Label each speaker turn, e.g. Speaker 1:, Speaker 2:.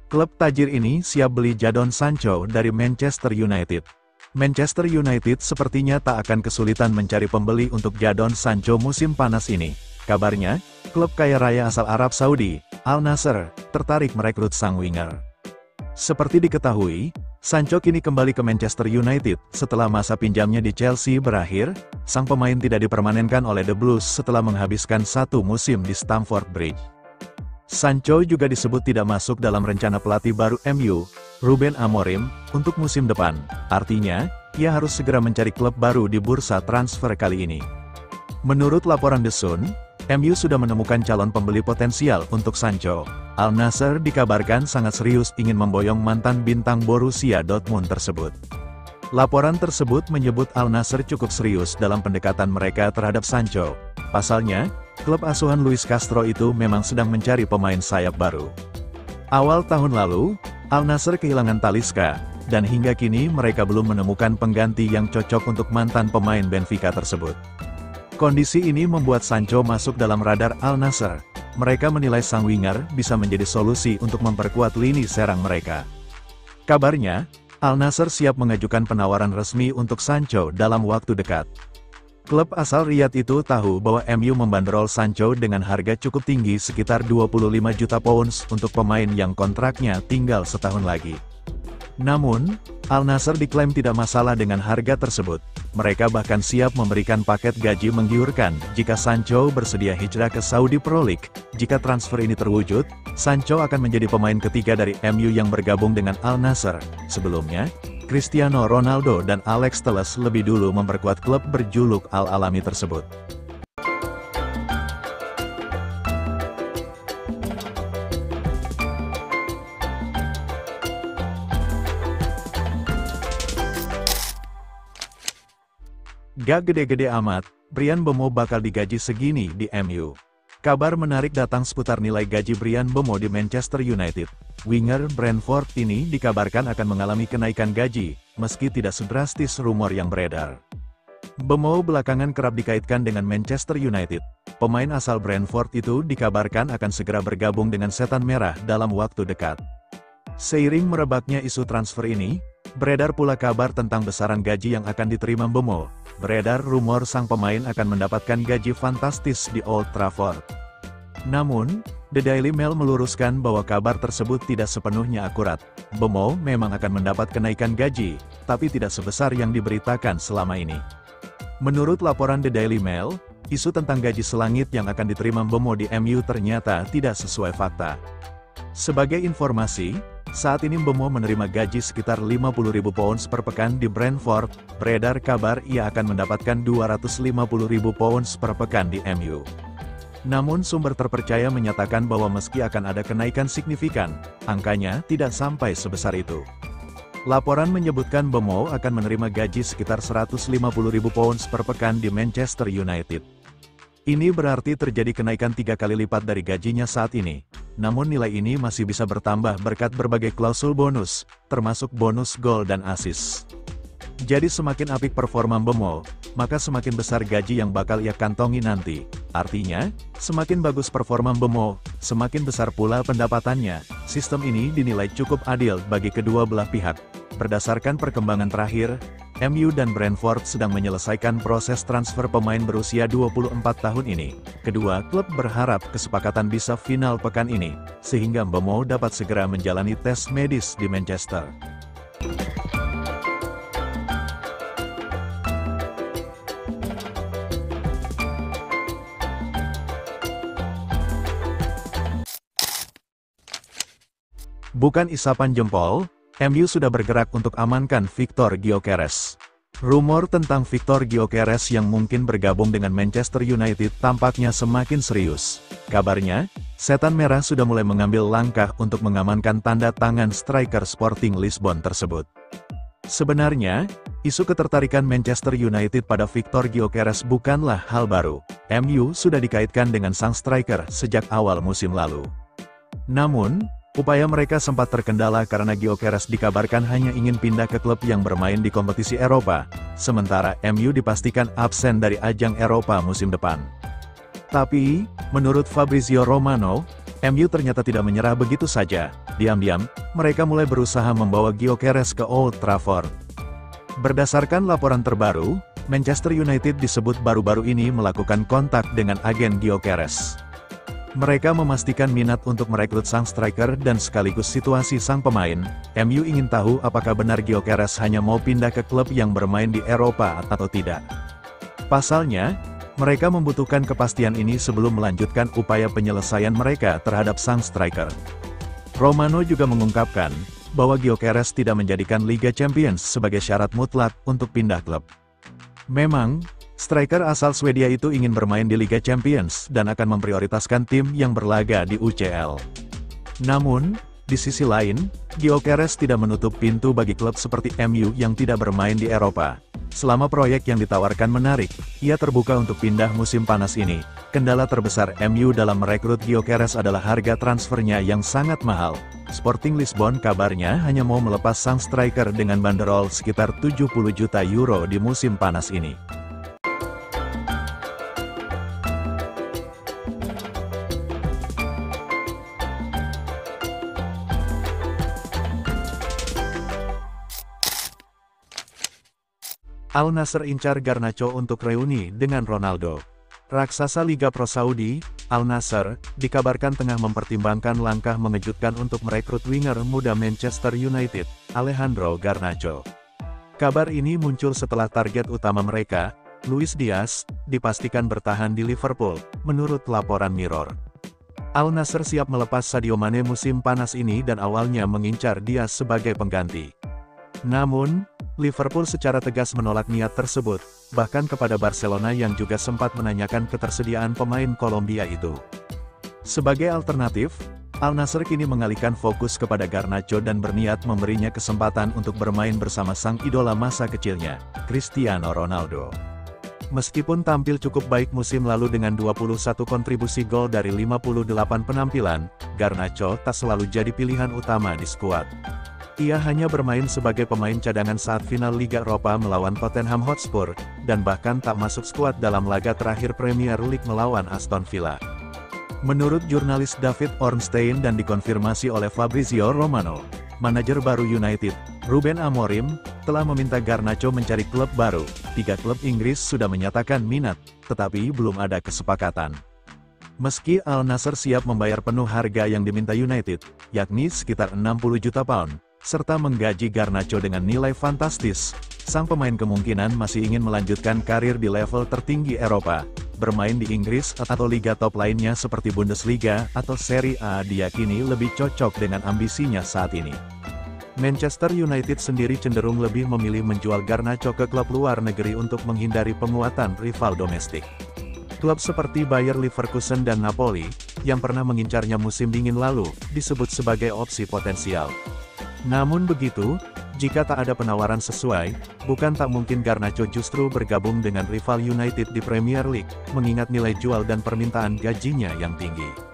Speaker 1: Klub tajir ini siap beli Jadon Sancho dari Manchester United. Manchester United sepertinya tak akan kesulitan mencari pembeli untuk Jadon Sancho musim panas ini. Kabarnya, klub kaya raya asal Arab Saudi, Al Nassr, tertarik merekrut sang winger. Seperti diketahui, Sancho kini kembali ke Manchester United setelah masa pinjamnya di Chelsea berakhir. Sang pemain tidak dipermanenkan oleh The Blues setelah menghabiskan 1 musim di Stamford Bridge. Sancho juga disebut tidak masuk dalam rencana pelatih baru MU, Ruben Amorim, untuk musim depan. Artinya, ia harus segera mencari klub baru di bursa transfer kali ini. Menurut laporan The Sun, MU sudah menemukan calon pembeli potensial untuk Sancho. Al Nassr dikabarkan sangat serius ingin memboyong mantan bintang Borussia Dortmund tersebut. Laporan tersebut menyebut Al Nassr cukup serius dalam pendekatan mereka terhadap Sancho. Pasalnya, klub asuhan Luis Castro itu memang sedang mencari pemain sayap baru. Awal tahun lalu, Al Nassr kehilangan Talisca, dan hingga kini mereka belum menemukan pengganti yang cocok untuk mantan pemain Benfica tersebut. Kondisi ini membuat Sancho masuk dalam radar Al Nassr. Mereka menilai sang winger bisa menjadi solusi untuk memperkuat lini serang mereka. Kabarnya, Al Nassr siap mengajukan penawaran resmi untuk Sancho dalam waktu dekat. Klub asal Riyadh itu tahu bahwa MU membanderol Sancho dengan harga cukup tinggi sekitar 25 juta pounds untuk pemain yang kontraknya tinggal setahun lagi. Namun, Al Nassr diklaim tidak masalah dengan harga tersebut. Mereka bahkan siap memberikan paket gaji menggiurkan jika Sancho bersedia hijrah ke Saudi Pro League. Jika transfer ini terwujud, Sancho akan menjadi pemain ketiga dari MU yang bergabung dengan Al Nassr. Sebelumnya, Cristiano Ronaldo dan Alex Telles lebih dulu memperkuat klub berjuluk Al-Alami tersebut. Gak gede-gede amat, Bryan Mbeumo bakal digaji segini di MU. Kabar menarik datang seputar nilai gaji Bryan Mbeumo di Manchester United. Winger Brentford ini dikabarkan akan mengalami kenaikan gaji, meski tidak sedrastis rumor yang beredar. Mbeumo belakangan kerap dikaitkan dengan Manchester United. Pemain asal Brentford itu dikabarkan akan segera bergabung dengan Setan Merah dalam waktu dekat. Seiring merebaknya isu transfer ini, beredar pula kabar tentang besaran gaji yang akan diterima Mbeumo. Beredar rumor sang pemain akan mendapatkan gaji fantastis di Old Trafford. Namun, The Daily Mail meluruskan bahwa kabar tersebut tidak sepenuhnya akurat. Mbeumo memang akan mendapat kenaikan gaji, tapi tidak sebesar yang diberitakan selama ini. Menurut laporan The Daily Mail, isu tentang gaji selangit yang akan diterima Mbeumo di MU ternyata tidak sesuai fakta. Sebagai informasi, saat ini Mbeumo menerima gaji sekitar 50.000 pounds per pekan di Brentford. Beredar kabar ia akan mendapatkan 250.000 pounds per pekan di MU. Namun sumber terpercaya menyatakan bahwa meski akan ada kenaikan signifikan, angkanya tidak sampai sebesar itu. Laporan menyebutkan Mbeumo akan menerima gaji sekitar 150.000 pounds per pekan di Manchester United. Ini berarti terjadi kenaikan 3 kali lipat dari gajinya saat ini. Namun nilai ini masih bisa bertambah berkat berbagai klausul bonus, termasuk bonus gol dan assist. Jadi semakin apik performa Mbeumo, maka semakin besar gaji yang bakal ia kantongi nanti. Artinya, semakin bagus performa Mbeumo, semakin besar pula pendapatannya. Sistem ini dinilai cukup adil bagi kedua belah pihak. Berdasarkan perkembangan terakhir, MU dan Brentford sedang menyelesaikan proses transfer pemain berusia 24 tahun ini. Kedua klub berharap kesepakatan bisa final pekan ini, sehingga Mbeumo dapat segera menjalani tes medis di Manchester. Bukan isapan jempol, MU sudah bergerak untuk amankan Victor Gyökeres. Rumor tentang Victor Gyökeres yang mungkin bergabung dengan Manchester United tampaknya semakin serius. Kabarnya, Setan Merah sudah mulai mengambil langkah untuk mengamankan tanda tangan striker Sporting Lisbon tersebut. Sebenarnya, isu ketertarikan Manchester United pada Victor Gyökeres bukanlah hal baru. MU sudah dikaitkan dengan sang striker sejak awal musim lalu. Namun, upaya mereka sempat terkendala karena Gyökeres dikabarkan hanya ingin pindah ke klub yang bermain di kompetisi Eropa, sementara MU dipastikan absen dari ajang Eropa musim depan. Tapi, menurut Fabrizio Romano, MU ternyata tidak menyerah begitu saja. Diam-diam, mereka mulai berusaha membawa Gyökeres ke Old Trafford. Berdasarkan laporan terbaru, Manchester United disebut baru-baru ini melakukan kontak dengan agen Gyökeres. Mereka memastikan minat untuk merekrut sang striker dan sekaligus situasi sang pemain. MU ingin tahu apakah benar Gyökeres hanya mau pindah ke klub yang bermain di Eropa atau tidak. Pasalnya, mereka membutuhkan kepastian ini sebelum melanjutkan upaya penyelesaian mereka terhadap sang striker. Romano juga mengungkapkan bahwa Gyökeres tidak menjadikan Liga Champions sebagai syarat mutlak untuk pindah klub. Memang, striker asal Swedia itu ingin bermain di Liga Champions dan akan memprioritaskan tim yang berlaga di UCL. Namun, di sisi lain, Gyökeres tidak menutup pintu bagi klub seperti MU yang tidak bermain di Eropa. Selama proyek yang ditawarkan menarik, ia terbuka untuk pindah musim panas ini. Kendala terbesar MU dalam merekrut Gyökeres adalah harga transfernya yang sangat mahal. Sporting Lisbon kabarnya hanya mau melepas sang striker dengan banderol sekitar 70 juta euro di musim panas ini. Al Nassr incar Garnacho untuk reuni dengan Ronaldo. Raksasa Liga Pro Saudi, Al Nassr, dikabarkan tengah mempertimbangkan langkah mengejutkan untuk merekrut winger muda Manchester United, Alejandro Garnacho. Kabar ini muncul setelah target utama mereka, Luis Diaz, dipastikan bertahan di Liverpool, menurut laporan Mirror. Al Nassr siap melepas Sadio Mane musim panas ini dan awalnya mengincar Diaz sebagai pengganti. Namun, Liverpool secara tegas menolak niat tersebut, bahkan kepada Barcelona yang juga sempat menanyakan ketersediaan pemain Kolombia itu. Sebagai alternatif, Al Nassr kini mengalihkan fokus kepada Garnacho dan berniat memberinya kesempatan untuk bermain bersama sang idola masa kecilnya, Cristiano Ronaldo. Meskipun tampil cukup baik musim lalu dengan 21 kontribusi gol dari 58 penampilan, Garnacho tak selalu jadi pilihan utama di skuad. Ia hanya bermain sebagai pemain cadangan saat final Liga Eropa melawan Tottenham Hotspur, dan bahkan tak masuk skuad dalam laga terakhir Premier League melawan Aston Villa. Menurut jurnalis David Ornstein dan dikonfirmasi oleh Fabrizio Romano, manajer baru United, Ruben Amorim, telah meminta Garnacho mencari klub baru. 3 klub Inggris sudah menyatakan minat, tetapi belum ada kesepakatan. Meski Al Nassr siap membayar penuh harga yang diminta United, yakni sekitar 60 juta pound, serta menggaji Garnacho dengan nilai fantastis, sang pemain kemungkinan masih ingin melanjutkan karir di level tertinggi Eropa, bermain di Inggris atau liga top lainnya seperti Bundesliga atau Serie A. Diyakini lebih cocok dengan ambisinya saat ini. Manchester United sendiri cenderung lebih memilih menjual Garnacho ke klub luar negeri untuk menghindari penguatan rival domestik. Klub seperti Bayer Leverkusen dan Napoli, yang pernah mengincarnya musim dingin lalu, disebut sebagai opsi potensial. Namun begitu, jika tak ada penawaran sesuai, bukan tak mungkin Garnacho justru bergabung dengan rival United di Premier League, mengingat nilai jual dan permintaan gajinya yang tinggi.